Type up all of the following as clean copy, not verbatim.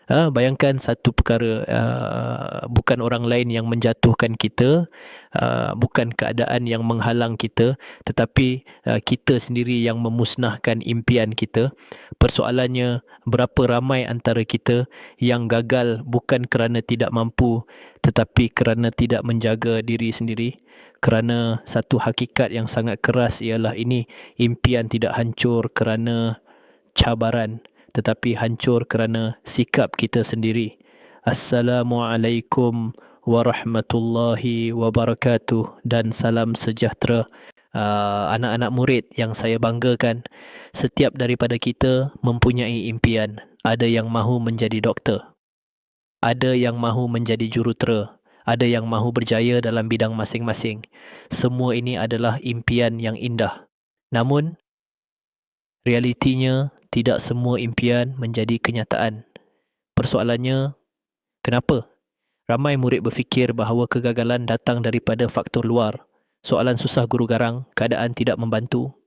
Bayangkan satu perkara, bukan orang lain yang menjatuhkan kita, bukan keadaan yang menghalang kita, tetapi kita sendiri yang memusnahkan impian kita. Persoalannya, berapa ramai antara kita yang gagal bukan kerana tidak mampu, tetapi kerana tidak menjaga diri sendiri. Kerana satu hakikat yang sangat keras ialah ini, impian tidak hancur kerana cabaran, tetapi hancur kerana sikap kita sendiri. Assalamualaikum warahmatullahi wabarakatuh, dan salam sejahtera. Anak-anak murid yang saya banggakan, setiap daripada kita mempunyai impian. Ada yang mahu menjadi doktor, ada yang mahu menjadi jurutera, ada yang mahu berjaya dalam bidang masing-masing. Semua ini adalah impian yang indah. Namun, realitinya, tidak semua impian menjadi kenyataan. Persoalannya, kenapa? Ramai murid berfikir bahawa kegagalan datang daripada faktor luar. Soalan susah guru garang, keadaan tidak membantu.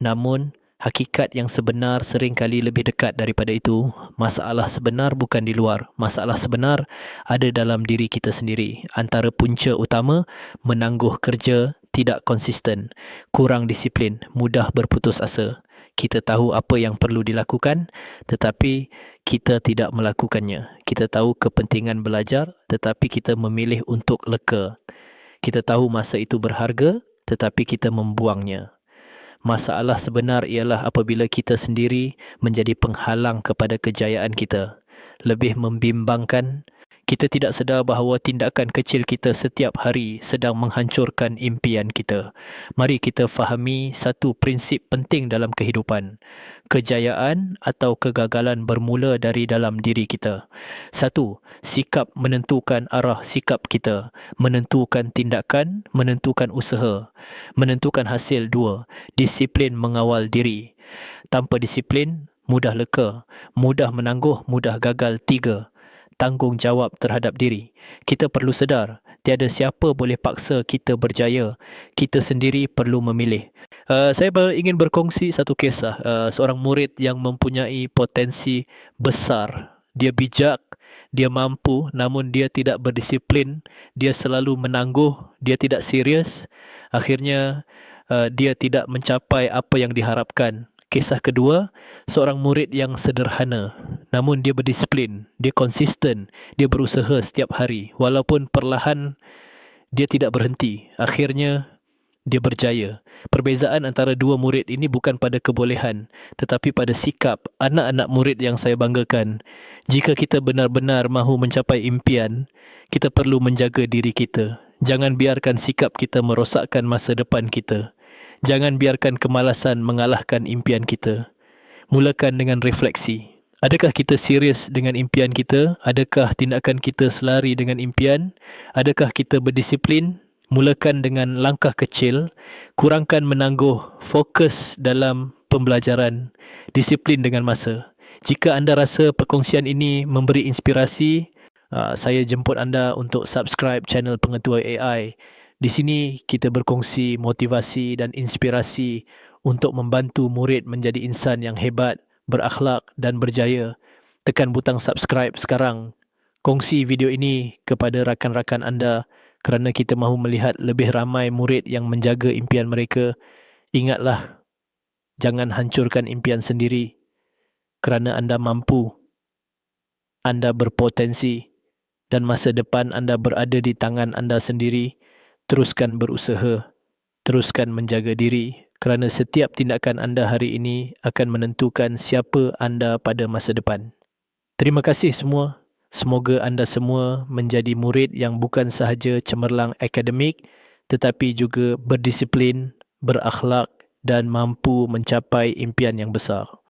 Namun, hakikat yang sebenar seringkali lebih dekat daripada itu. Masalah sebenar bukan di luar. Masalah sebenar ada dalam diri kita sendiri. Antara punca utama, menangguh kerja, tidak konsisten, kurang disiplin, mudah berputus asa. Kita tahu apa yang perlu dilakukan, tetapi kita tidak melakukannya. Kita tahu kepentingan belajar, tetapi kita memilih untuk leka. Kita tahu masa itu berharga, tetapi kita membuangnya. Masalah sebenar ialah apabila kita sendiri menjadi penghalang kepada kejayaan kita. Lebih membimbangkan, kita tidak sedar bahawa tindakan kecil kita setiap hari sedang menghancurkan impian kita. Mari kita fahami satu prinsip penting dalam kehidupan. Kejayaan atau kegagalan bermula dari dalam diri kita. Satu, sikap menentukan arah sikap kita, menentukan tindakan, menentukan usaha, menentukan hasil. Dua, disiplin mengawal diri. Tanpa disiplin, mudah leka, mudah menangguh, mudah gagal. Tiga, tanggungjawab terhadap diri. Kita perlu sedar, tiada siapa boleh paksa kita berjaya. Kita sendiri perlu memilih. Saya ingin berkongsi satu kisah. Seorang murid yang mempunyai potensi besar. Dia bijak, dia mampu, namun dia tidak berdisiplin. Dia selalu menangguh, dia tidak serius. Akhirnya, dia tidak mencapai apa yang diharapkan. Kisah kedua, seorang murid yang sederhana, namun dia berdisiplin, dia konsisten, dia berusaha setiap hari. Walaupun perlahan, dia tidak berhenti. Akhirnya, dia berjaya. Perbezaan antara dua murid ini bukan pada kebolehan, tetapi pada sikap. Anak-anak murid yang saya banggakan, jika kita benar-benar mahu mencapai impian, kita perlu menjaga diri kita. Jangan biarkan sikap kita merosakkan masa depan kita. Jangan biarkan kemalasan mengalahkan impian kita. Mulakan dengan refleksi. Adakah kita serius dengan impian kita? Adakah tindakan kita selari dengan impian? Adakah kita berdisiplin? Mulakan dengan langkah kecil. Kurangkan menangguh. Fokus dalam pembelajaran. Disiplin dengan masa. Jika anda rasa perkongsian ini memberi inspirasi, saya jemput anda untuk subscribe channel Pengetua AI. Di sini kita berkongsi motivasi dan inspirasi untuk membantu murid menjadi insan yang hebat, berakhlak dan berjaya. Tekan butang subscribe sekarang. Kongsi video ini kepada rakan-rakan anda kerana kita mahu melihat lebih ramai murid yang menjaga impian mereka. Ingatlah, jangan hancurkan impian sendiri kerana anda mampu, anda berpotensi dan masa depan anda berada di tangan anda sendiri. Teruskan berusaha, teruskan menjaga diri kerana setiap tindakan anda hari ini akan menentukan siapa anda pada masa depan. Terima kasih semua. Semoga anda semua menjadi murid yang bukan sahaja cemerlang akademik tetapi juga berdisiplin, berakhlak dan mampu mencapai impian yang besar.